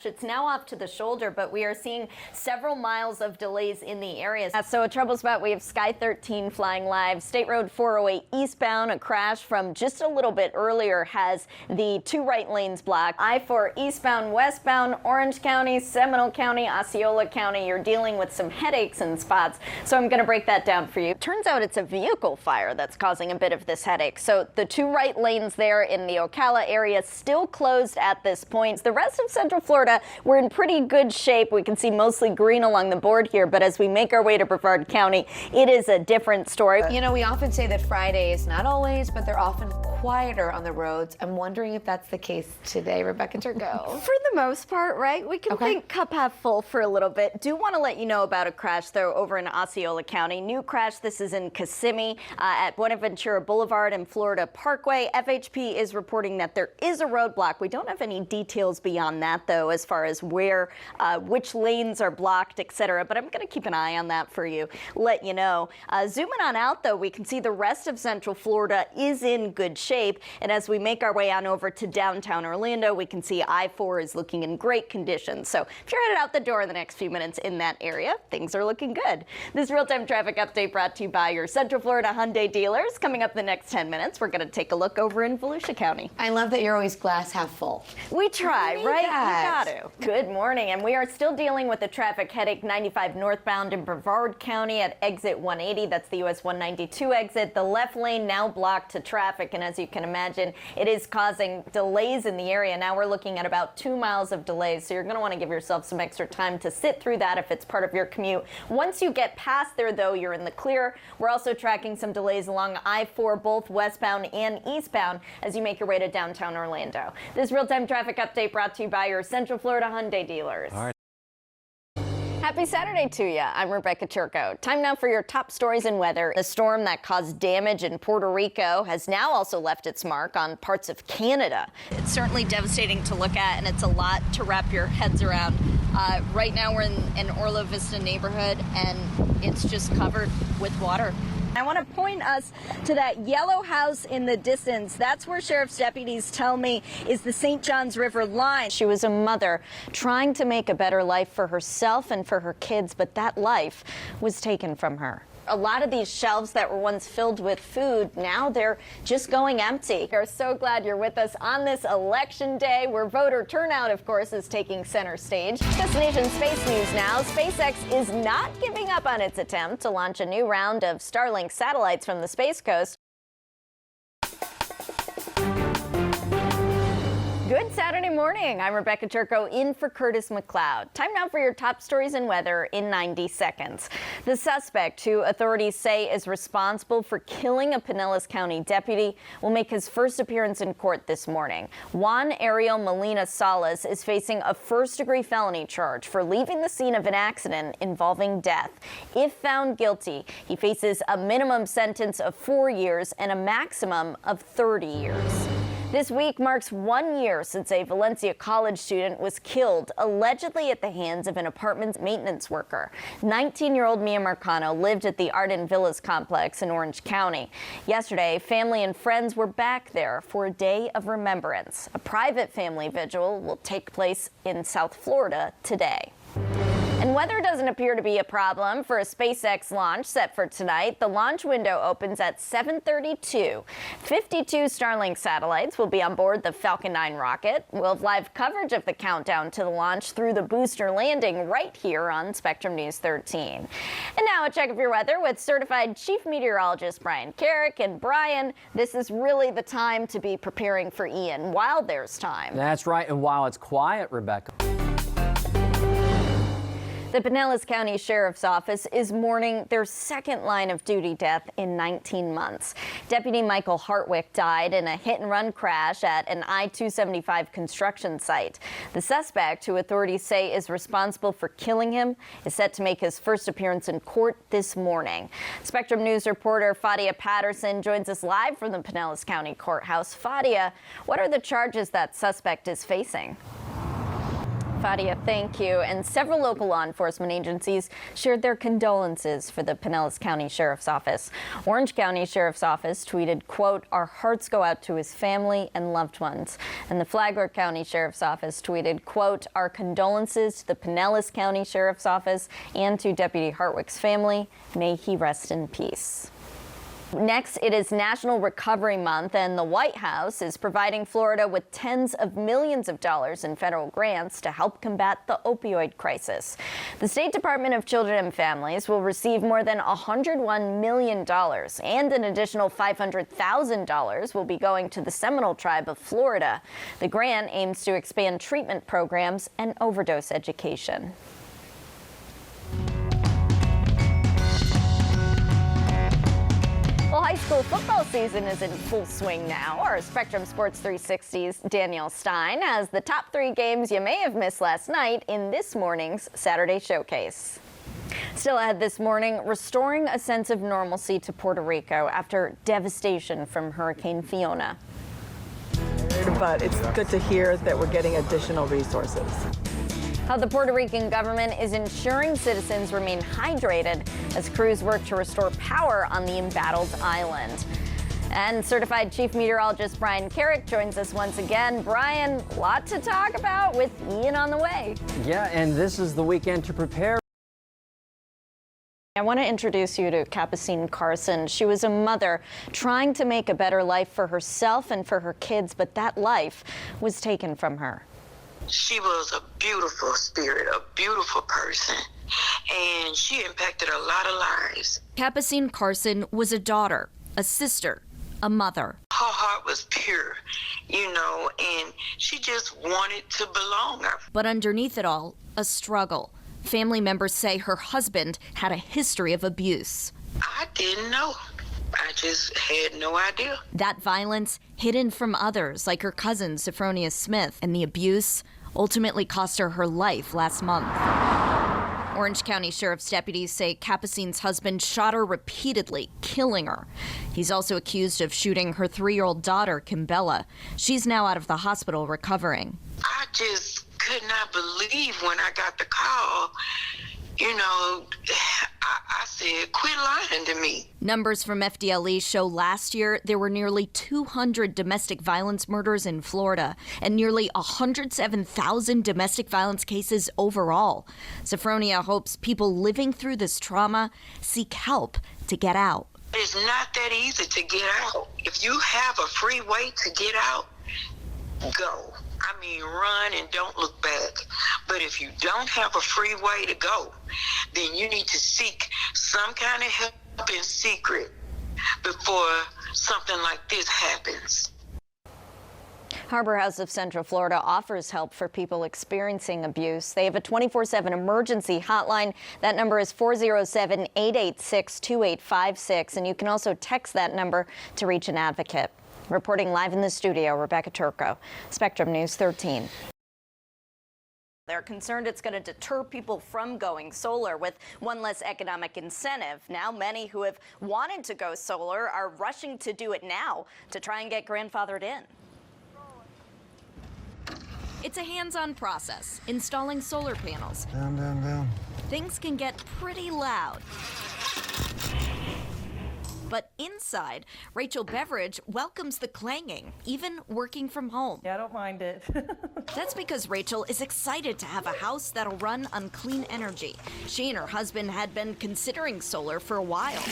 It's now off to the shoulder, but we are seeing several miles of delays in the area. So a trouble spot, we have Sky 13 flying live. State Road 408 eastbound, a crash from just a little bit earlier has the two right lanes blocked. I-4 eastbound, westbound, Orange County, Seminole County, Osceola County. You're dealing with some headaches in spots, so I'm going to break that down for you. Turns out it's a vehicle fire that's causing a bit of this headache. So the two right lanes there in the Ocala area still closed at this point. The rest of Central Florida, we're in pretty good shape. We can see mostly green along the board here, but as we make our way to Brevard County, it is a different story. You know, we often say that Fridays, not always, but they're often quieter on the roads. I'm wondering if that's the case today, Rebecca Turco. For the most part, right? We can think cup half full for a little bit. Do want to let you know about a crash, though, over in Osceola County. New crash. This is in Kissimmee at Buenaventura Boulevard and Florida Parkway. FHP is reporting that there is a roadblock. We don't have any details beyond that, though, as far as where, which lanes are blocked, etc. But I'm going to keep an eye on that for you, let you know. Zooming on out, though, we can see the rest of Central Florida is in good shape. And as we make our way on over to downtown Orlando, we can see I-4 is looking in great condition. So if you're headed out the door in the next few minutes in that area, things are looking good. This real-time traffic update brought to you by your Central Florida Hyundai dealers. Coming up the next 10 minutes, we're going to take a look over in Volusia County. I love that you're always glass half full. We try, right? That. You got to. Good morning, and we are still dealing with a traffic headache 95 northbound in Brevard County at exit 180. That's the US 192 exit. The left lane now blocked to traffic, and as you can imagine, it is causing delays in the area. Now we're looking at about 2 miles of delays, so you're going to want to give yourself some extra time to sit through that if it's part of your commute. Once you get past there, though, you're in the clear. We're also tracking some delays along I-4, both westbound and eastbound, as you make your way to downtown Orlando. This real-time traffic update brought to you by your Central Florida Hyundai dealers. All right. Happy Saturday to you. I'm Rebecca Turco. Time now for your top stories and weather. The storm that caused damage in Puerto Rico has now also left its mark on parts of Canada. It's certainly devastating to look at, and it's a lot to wrap your heads around. Right now we're in an Orla Vista neighborhood, and it's just covered with water. I want to point us to that yellow house in the distance. That's where sheriff's deputies tell me is the St. Johns River line. She was a mother trying to make a better life for herself and for her kids, but that life was taken from her. A lot of these shelves that were once filled with food, now they're just going empty. We're so glad you're with us on this election day, where voter turnout, of course, is taking center stage. Destination Space News now. SpaceX is not giving up on its attempt to launch a new round of Starlink satellites from the Space Coast. Good Saturday morning. I'm Rebecca Turco in for Curtis McLeod. Time now for your top stories and weather in 90 seconds. The suspect, who authorities say is responsible for killing a Pinellas County deputy, will make his first appearance in court this morning. Juan Ariel Molina Salas is facing a first-degree felony charge for leaving the scene of an accident involving death. If found guilty, he faces a minimum sentence of 4 years and a maximum of 30 years. This week marks 1 year since a Valencia college student was killed, allegedly at the hands of an apartment maintenance worker. 19-year-old Mia Marcano lived at the Arden Villas complex in Orange County. Yesterday, family and friends were back there for a day of remembrance. A private family vigil will take place in South Florida today. And weather doesn't appear to be a problem for a SpaceX launch set for tonight. The launch window opens at 7:32. 52 Starlink satellites will be on board the Falcon 9 rocket. We'll have live coverage of the countdown to the launch through the booster landing right here on Spectrum News 13. And now a check of your weather with certified chief meteorologist Brian Carrick. And Brian, this is really the time to be preparing for Ian while there's time. That's right, and while it's quiet, Rebecca. The Pinellas County Sheriff's Office is mourning their second line of duty death in 19 months. Deputy Michael Hartwick died in a hit-and-run crash at an I-275 construction site. The suspect, who authorities say is responsible for killing him, is set to make his first appearance in court this morning. Spectrum News reporter Fadia Patterson joins us live from the Pinellas County Courthouse. Fadia, what are the charges that suspect is facing? Fadia, thank you. And several local law enforcement agencies shared their condolences for the Pinellas County Sheriff's Office. Orange County Sheriff's Office tweeted, quote, "Our hearts go out to his family and loved ones." And the Flagler County Sheriff's Office tweeted, quote, "Our condolences to the Pinellas County Sheriff's Office and to Deputy Hartwick's family. May he rest in peace." Next, it is National Recovery Month, and the White House is providing Florida with tens of millions of dollars in federal grants to help combat the opioid crisis. The State Department of Children and Families will receive more than $101 million, and an additional $500,000 will be going to the Seminole Tribe of Florida. The grant aims to expand treatment programs and overdose education. Well, high school football season is in full swing now. Our Spectrum Sports 360's Danielle Stein has the top 3 games you may have missed last night in this morning's Saturday Showcase. Still ahead this morning, restoring a sense of normalcy to Puerto Rico after devastation from Hurricane Fiona. But it's good to hear that we're getting additional resources. How the Puerto Rican government is ensuring citizens remain hydrated as crews work to restore power on the embattled island. And certified chief meteorologist Brian Carrick joins us once again. Brian, a lot to talk about with Ian on the way. Yeah, and this is the weekend to prepare. I want to introduce you to Capucine Carson. She was a mother trying to make a better life for herself and for her kids, but that life was taken from her. She was a beautiful spirit, a beautiful person, and she impacted a lot of lives. Capucine Carson was a daughter, a sister, a mother. Her heart was pure, and she just wanted to belong. But underneath it all, a struggle. Family members say her husband had a history of abuse. I didn't know. I just had no idea. That violence hidden from others, like her cousin, Sophronia Smith, and the abuse ultimately cost her her life last month. Orange County Sheriff's deputies say Capucine's husband shot her repeatedly, killing her. He's also accused of shooting her 3-year-old daughter, Kimbella. She's now out of the hospital recovering. I just could not believe when I got the call. I said, quit lying to me. Numbers from FDLE show last year there were nearly 200 domestic violence murders in Florida and nearly 107,000 domestic violence cases overall. Sophronia hopes people living through this trauma seek help to get out. It's not that easy to get out. If you have a free way to get out, go. Run and don't look back. But if you don't have a free way to go, then you need to seek some kind of help in secret before something like this happens. Harbor House of Central Florida offers help for people experiencing abuse. They have a 24/7 emergency hotline. That number is 407-886-2856, and you can also text that number to reach an advocate. Reporting live in the studio, Rebecca Turco, Spectrum News 13. They're concerned it's going to deter people from going solar with one less economic incentive. Now, many who have wanted to go solar are rushing to do it now to try and get grandfathered in. It's a hands-on process, installing solar panels. Down. Things can get pretty loud. But inside, Rachel Beveridge welcomes the clanging, even working from home. Yeah, I don't mind it. That's because Rachel is excited to have a house that'll run on clean energy. She and her husband had been considering solar for a while.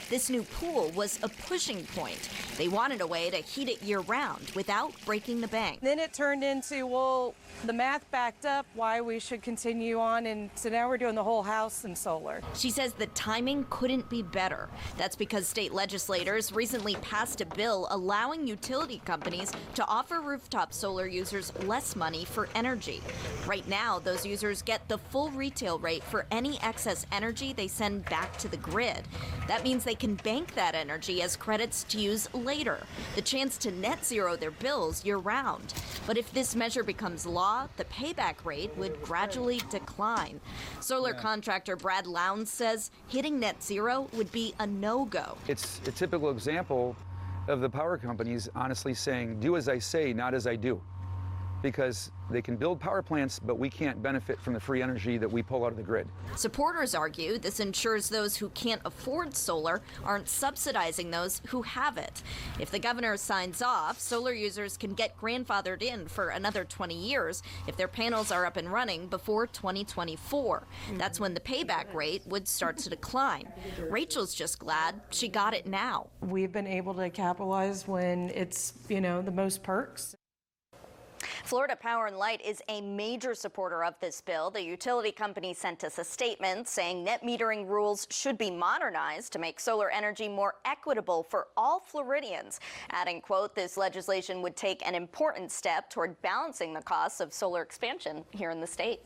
This new pool was a pushing point. They wanted a way to heat it year-round without breaking the bank. Then it turned into, well, the math backed up why we should continue on, and so now we're doing the whole house in solar. She says the timing couldn't be better. That's because state legislators recently passed a bill allowing utility companies to offer rooftop solar users less money for energy. Right now, those users get the full retail rate for any excess energy they send back to the grid. That means they can bank that energy as credits to use later, the chance to net zero their bills year-round. But if this measure becomes law, the payback rate would gradually decline. Solar contractor Brad Lowndes says hitting net zero would be a no-go. It's a typical example of the power companies honestly saying, do as I say, not as I do. because they can build power plants, but we can't benefit from the free energy that we pull out of the grid. Supporters argue this ensures those who can't afford solar aren't subsidizing those who have it. If the governor signs off, solar users can get grandfathered in for another 20 years if their panels are up and running before 2024. That's when the payback rate would start to decline. Rachel's just glad she got it now. We've been able to capitalize when it's, the most perks. Florida Power and Light is a major supporter of this bill. The utility company sent us a statement saying net metering rules should be modernized to make solar energy more equitable for all Floridians. Adding, quote, this legislation would take an important step toward balancing the costs of solar expansion here in the state.